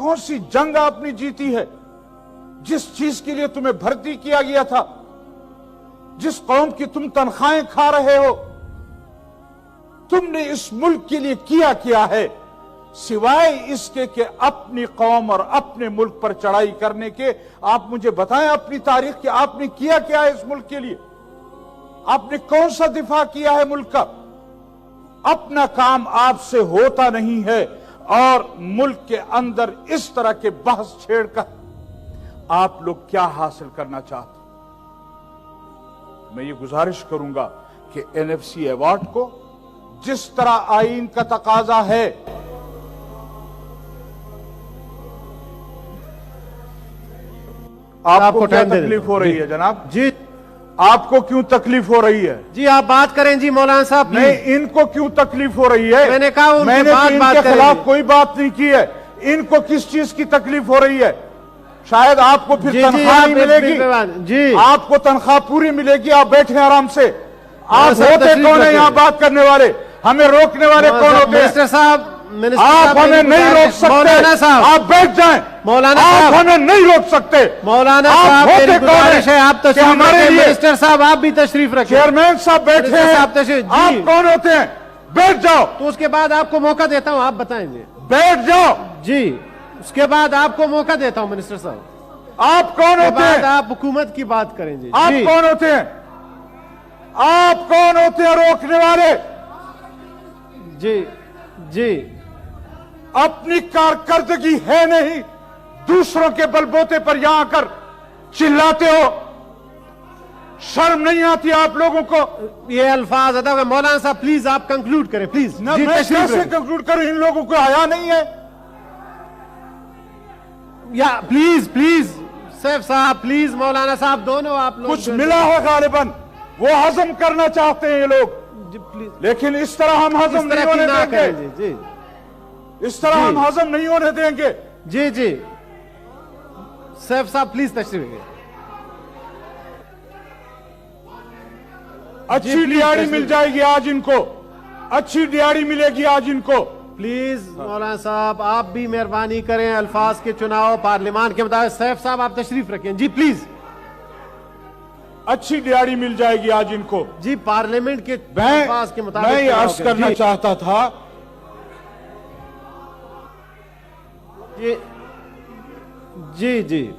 कौन सी जंग आपने जीती है? जिस चीज के लिए तुम्हें भर्ती किया गया था, जिस कौम की तुम तनख्वाहें खा रहे हो, तुमने इस मुल्क के लिए किया क्या है सिवाय इसके कि अपनी कौम और अपने मुल्क पर चढ़ाई करने के? आप मुझे बताएं अपनी तारीख कि आपने किया क्या है इस मुल्क के लिए? आपने कौन सा दिफा किया है मुल्क का? अपना काम आपसे होता नहीं है और मुल्क के अंदर इस तरह के बहस छेड़कर आप लोग क्या हासिल करना चाहते? मैं ये गुजारिश करूंगा कि एनएफसी अवार्ड को जिस तरह आईन का तकाजा है, आपको क्या तकलीफ हो रही है जनाब? जी आपको क्यों तकलीफ हो रही है? जी आप बात करें जी मौलाना साहब। नहीं, इनको क्यों तकलीफ हो रही है? मैंने कहा उनके मैंने बाद तो बात इनके करेंगे। खिलाफ कोई बात नहीं की है। इनको किस चीज की तकलीफ हो रही है? शायद आपको फिर जी, तनख्वाह नहीं मिलेगी। जी आपको तनख्वाह पूरी मिलेगी, आप बैठे आराम से। आप साहब होते तशरीफ कौन है रखें। यहाँ बात करने वाले? हमें रोकने वाले कौन होते हैं? मिनिस्टर साहब, आप हमें नहीं रोक सकते। मौलाना साहब, आप बैठ जाएं। मौलाना आप साहब, हमें नहीं रोक सकते। मौलाना आप साहब होते मेरी कौन गुजारिश है आप कि तशरीफ हमारे रखें। लिए? मिनिस्टर साहब आप भी तशरीफ रखें। चेयरमैन साहब बैठे मिनिस्टर हैं। साहब तशरीफ जी। आप कौन होते हैं? बैठ जाओ। तो उसके बाद आपको मौका देता हूं, आप बताएंगे। बैठ जाओ। जी उसके बाद आपको मौका देता हूं मिनिस्टर साहब। आप कौन उसके होते बाद हैं? आप हुकूमत की बात करेंगे। आप जी कौन होते हैं? आप कौन होते हैं रोकने वाले? जी जी अपनी कारकर्दगी है नहीं, दूसरों के बलबोते पर यहां आकर चिल्लाते हो। शर्म नहीं आती आप लोगों को? ये अल्फाज अदा कर। मौलाना साहब प्लीज आप कंक्लूड करें प्लीज। ना जी मैं तशरीफ कैसे रखें। कंक्लूड करूं? इन लोगों को हया नहीं है? या प्लीज प्लीज सैफ साहब प्लीज मौलाना साहब दोनों आप लोग कुछ मिला है गालिबन, वो हजम करना चाहते हैं ये लोग, जी प्लीज लेकिन इस तरह हम हजम इस नहीं तरह की होने ना देंगे। करें जी इस तरह जी। हम हजम नहीं होने देंगे। जी जी सैफ साहब प्लीज तशरीफ रखें। अच्छी please, दिहाड़ी तशरीफ। मिल जाएगी आज इनको, अच्छी दिहाड़ी मिलेगी आज इनको। प्लीज मौलाना साहब आप भी मेहरबानी करें। अल्फाज के चुनाव पार्लियामान के मुताबिक। सैफ साहब आप तशरीफ रखें। जी प्लीज। अच्छी दिहाड़ी मिल जाएगी आज इनको। जी पार्लियामेंट के मैं अल्फाज के मुताबिक ये चुनाव अर्ज करें। करना जी, चाहता था जी जी जी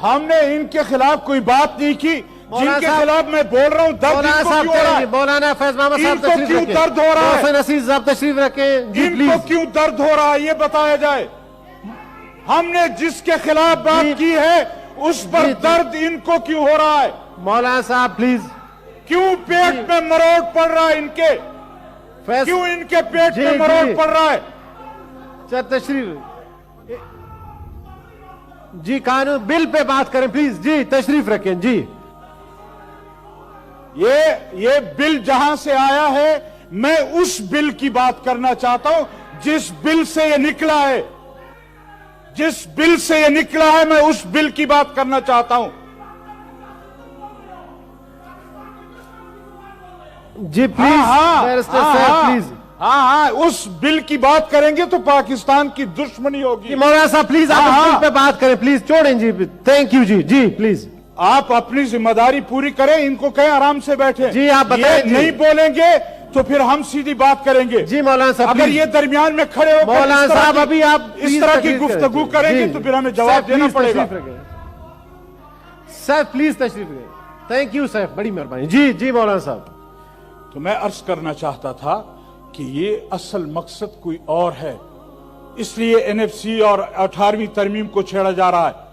हमने इनके खिलाफ कोई बात नहीं की। मौलाना जिनके साहब- खिलाफ मैं बोल रहा हूं, दर्द मौलाना इनको साहब क्यों हो रहा है? चलेंगे। मौलाना फैज मामा साहब इनको तशरीफ क्यों रखें। दर्द हो रहा है? मोहसिन असीस साहब तशरीफ रखें। जी इनको प्लीज। क्यों दर्द हो रहा है ये बताया जाए। हमने जिसके खिलाफ बात जी। की है उस पर जी। दर्द इनको क्यों हो रहा है? मौलाना साहब प्लीज। क्यों पेट में मरोड़ पड़ रहा है इनके? फैज क्यों इनके पेट जी, में मरोड़ जी। पड़ रहा है? चल तशरीफ। जी कानून बिल पे बात करें प्लीज। जी तशरीफ रखें। जी ये बिल जहां से आया है, मैं उस बिल की बात करना चाहता हूं जिस बिल से ये निकला है। जिस बिल से ये निकला है, मैं उस बिल की बात करना चाहता हूं। जी प्लीज बैरिस्टर साहब प्लीज। हाँ, उस बिल की बात करेंगे तो पाकिस्तान की दुश्मनी होगी। जी मौलाना साहब प्लीज आप हाँ, इस बिल पे बात करें प्लीज। छोड़ें जी। थैंक यू जी। जी प्लीज। आप अपनी जिम्मेदारी पूरी करें, इनको कहें आराम से बैठे। जी, आप बताएं ये जी। नहीं बोलेंगे तो फिर हम सीधी बात करेंगे। जी मौलाना साहब अगर प्लीज। ये दरमियान में खड़े होकर मौलाना इस तरह साहब की- अभी आप इस प्लीज तरह की तशरीफ गुफ्तगू करें। करेंगे जी, तो फिर हमें जवाब साहब, देना प्लीज पड़ेगा। तशरीफ रखें। सर प्लीज तशरीफ रखें। थैंक यू सर, बड़ी मेहरबानी। जी जी मौलाना साहब। तो मैं अर्ज करना चाहता था कि ये असल मकसद कोई और है, इसलिए एनएफसी और 18वीं तरमीम को छेड़ा जा रहा है।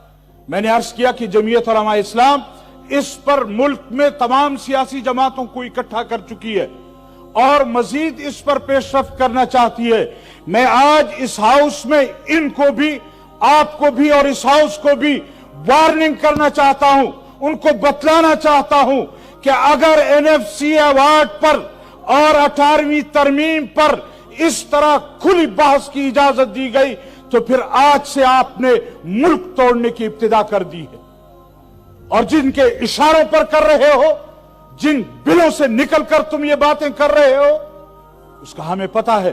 मैंने अर्ज किया कि जमीयत उलमा इस्लाम इस पर मुल्क में तमाम सियासी जमातों को इकट्ठा कर चुकी है और मजीद इस पर पेशरफ्त करना चाहती है। मैं आज इस हाउस में इनको भी, आपको भी और इस हाउस को भी वार्निंग करना चाहता हूं, उनको बतलाना चाहता हूं कि अगर एनएफसी अवार्ड पर और 18वीं तरमीम पर इस तरह खुली बहस की इजाजत दी गई तो फिर आज से आपने मुल्क तोड़ने की इब्तिदा कर दी है। और जिनके इशारों पर कर रहे हो, जिन बिलों से निकलकर तुम ये बातें कर रहे हो, उसका हमें पता है।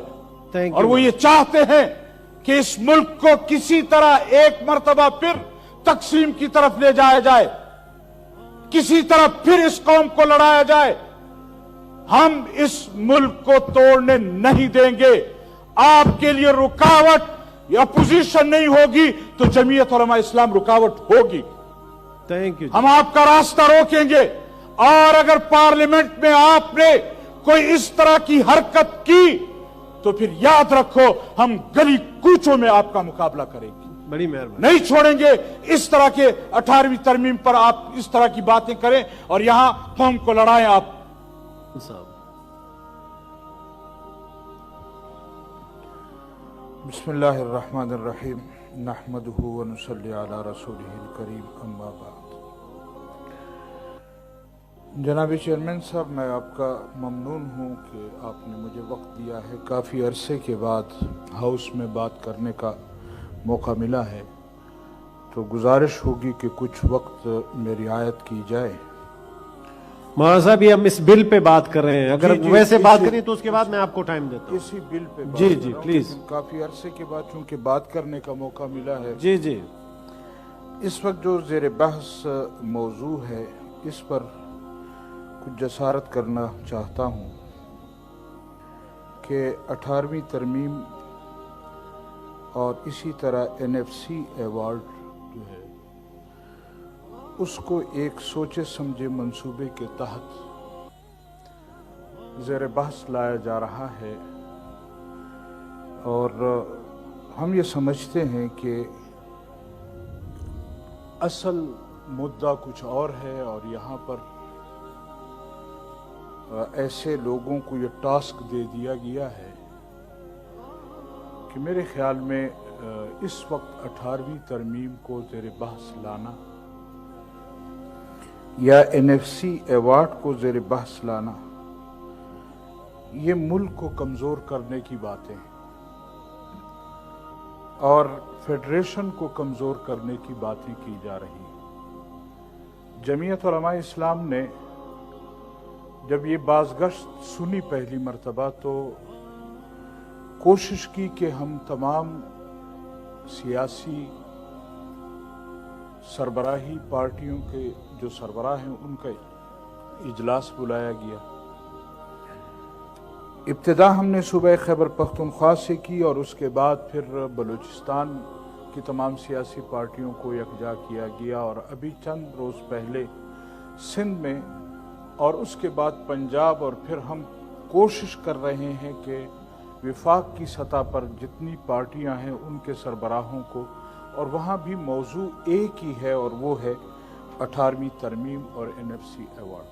और वो ये चाहते हैं कि इस मुल्क को किसी तरह एक मर्तबा फिर तकसीम की तरफ ले जाया जाए, किसी तरफ फिर इस कौम को लड़ाया जाए। हम इस मुल्क को तोड़ने नहीं देंगे। आपके लिए रुकावट या अपोजिशन नहीं होगी तो जमीयत उलमा इस्लाम रुकावट होगी। Thank you. हम आपका रास्ता रोकेंगे, और अगर पार्लियामेंट में आपने कोई इस तरह की हरकत की तो फिर याद रखो हम गली कूचों में आपका मुकाबला करेंगे। बड़ी मेहरबानी। नहीं छोड़ेंगे। इस तरह के 18वीं तरमीम पर आप इस तरह की बातें करें और यहां कौम को लड़ाएं आप। बिस्मिल्लाहिर्रहमानिर्रहीम नहमदुहु व नुसल्ली अला रसूलिहिल करीम अम्मा बाद। जनाब चेयरमैन साहब, मैं आपका ममनून हूँ कि आपने मुझे वक्त दिया है। काफ़ी अरसे के बाद हाउस में बात करने का मौका मिला है, तो गुजारिश होगी कि कुछ वक्त मेरी रियायत की जाए। मौलाना साहब, ये हम इस बिल पे बात कर रहे हैं, अगर जी, वैसे बात करें तो उसके बाद मैं आपको टाइम देता हूँ। इसी बिल पे बात जी कर जी रहा हूं, प्लीज। लेकिन काफ़ी अरसे के बाद चूँकि बात करने का मौका मिला है। जी जी। इस वक्त जो ज़ेर बहस मौजू है, इस पर कुछ जसारत करना चाहता हूँ कि 18वीं तरमीम और इसी तरह NFC अवार्ड जो है उसको एक सोचे समझे मंसूबे के तहत ज़ेर बहस लाया जा रहा है, और हम ये समझते हैं कि असल मुद्दा कुछ और है, और यहाँ पर ऐसे लोगों को ये टास्क दे दिया गया है कि मेरे ख्याल में इस वक्त 18वीं तरमीम को ज़ेर बहस लाना या NFC अवार्ड को ज़ेर बहस लाना, ये मुल्क को कमज़ोर करने की बातें और फेडरेशन को कमज़ोर करने की बातें की जा रही हैं। जमीयत उलमा इस्लाम ने जब ये बाज़गश्त सुनी पहली मर्तबा तो कोशिश की कि हम तमाम सियासी सरबराही पार्टियों के जो सरबराह हैं उनका इजलास बुलाया गया। इब्तिदा हमने सुबह खैबर पख्तूनख्वा से की और उसके बाद फिर बलूचिस्तान की तमाम सियासी पार्टियों को यकजा किया गया, और अभी चंद रोज़ पहले सिंध में, और उसके बाद पंजाब, और फिर हम कोशिश कर रहे हैं कि विफाक की सतह पर जितनी पार्टियां हैं उनके सरबराहों को, और वहाँ भी मौजू एक ही है और वो है 18वीं तरमीम और NFC अवार्ड।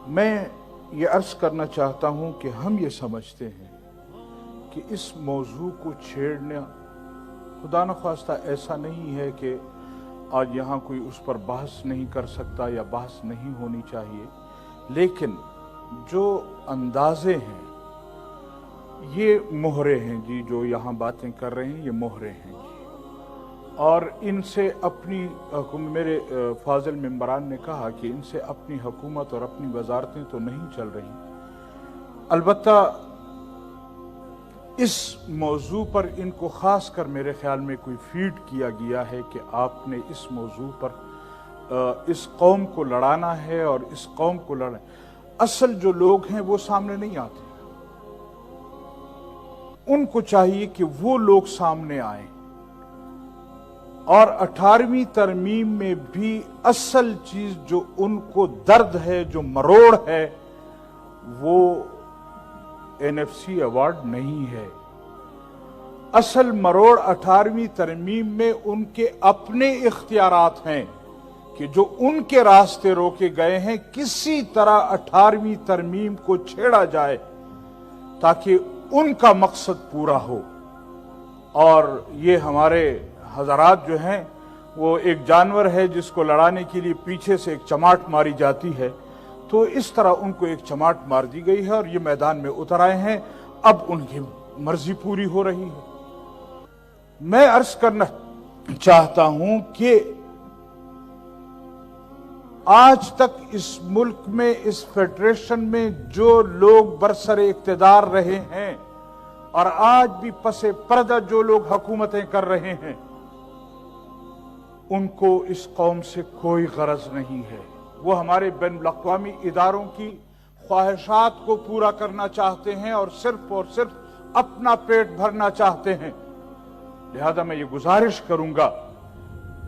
मैं ये अर्ज़ करना चाहता हूँ कि हम ये समझते हैं कि इस मौजू को छेड़ना खुदा न ख्वास्ता ऐसा नहीं है कि आज यहाँ कोई उस पर बहस नहीं कर सकता या बहस नहीं होनी चाहिए, लेकिन जो अंदाजे हैं ये मोहरे हैं जी, जो यहाँ बातें कर रहे हैं ये मोहरे हैं जी, और इनसे अपनी मेरे फाजिल मेंबरान ने कहा कि इनसे अपनी हुकूमत और अपनी वजारतें तो नहीं चल रही। अलबत्ता इस मौजू पर इनको खास कर मेरे ख्याल में कोई फीड किया गया है कि आपने इस मौजू पर इस कौम को लड़ाना है और इस कौम को लड़ना। असल जो लोग हैं वो सामने नहीं आते, उनको चाहिए कि वो लोग सामने आए, और 18वीं तरमीम में भी असल चीज जो उनको दर्द है, जो मरोड़ है, वो NFC अवार्ड नहीं है। असल मरोड़ 18वीं तरमीम में उनके अपने इख्तियारात हैं कि जो उनके रास्ते रोके गए हैं, किसी तरह 18वीं तरमीम को छेड़ा जाए ताकि उनका मकसद पूरा हो। और ये हमारे हजरात जो हैं वो एक जानवर है जिसको लड़ाने के लिए पीछे से एक चमाट मारी जाती है, तो इस तरह उनको एक चमाट मार दी गई है और ये मैदान में उतर आए हैं। अब उनकी मर्जी पूरी हो रही है। मैं अर्ज करना चाहता हूं कि आज तक इस मुल्क में, इस फेडरेशन में जो लोग बरसरे इक्तदार रहे हैं اور آج بھی پسے پردہ جو لوگ حکومتیں کر رہے ہیں ان کو اس قوم سے کوئی غرض نہیں ہے. وہ ہمارے بین الاقوامی اداروں کی خواہشات کو پورا کرنا چاہتے ہیں اور صرف اپنا پیٹ بھرنا چاہتے ہیں. لہذا میں یہ گزارش کروں گا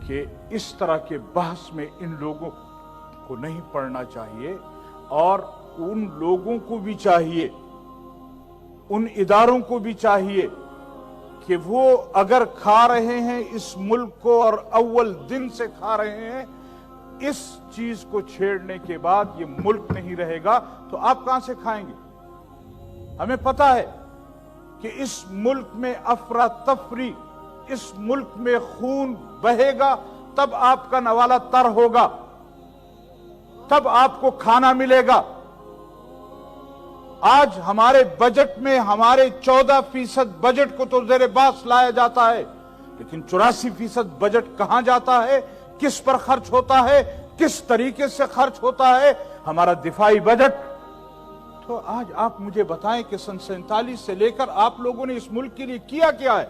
کہ اس طرح کے بحث میں ان لوگوں کو نہیں پڑھنا چاہیے، اور ان لوگوں کو بھی چاہیے، ان اداروں کو بھی چاہیے کہ وہ اگر کھا رہے ہیں اس ملک کو اور اول دن سے کھا رہے ہیں، اس چیز کو چھیڑنے کے بعد یہ ملک نہیں رہے گا تو آپ کہاں سے کھائیں گے؟ ہمیں پتا ہے کہ اس ملک میں افراتفری، اس ملک میں خون بہے گا تب آپ کا نوالہ تر ہوگا، تب آپ کو کھانا ملے گا. آج ہمارے بجٹ میں ہمارے 14% بجٹ کو تو زیر باس لایا جاتا ہے، لیکن 84% بجٹ کہاں جاتا ہے، کس پر خرچ ہوتا ہے، کس طریقے سے خرچ ہوتا ہے ہمارا دفاعی بجٹ. تو آج آپ مجھے بتائیں کہ سن 47 سے لے کر آپ لوگوں نے اس ملک کے لیے کیا ہے؟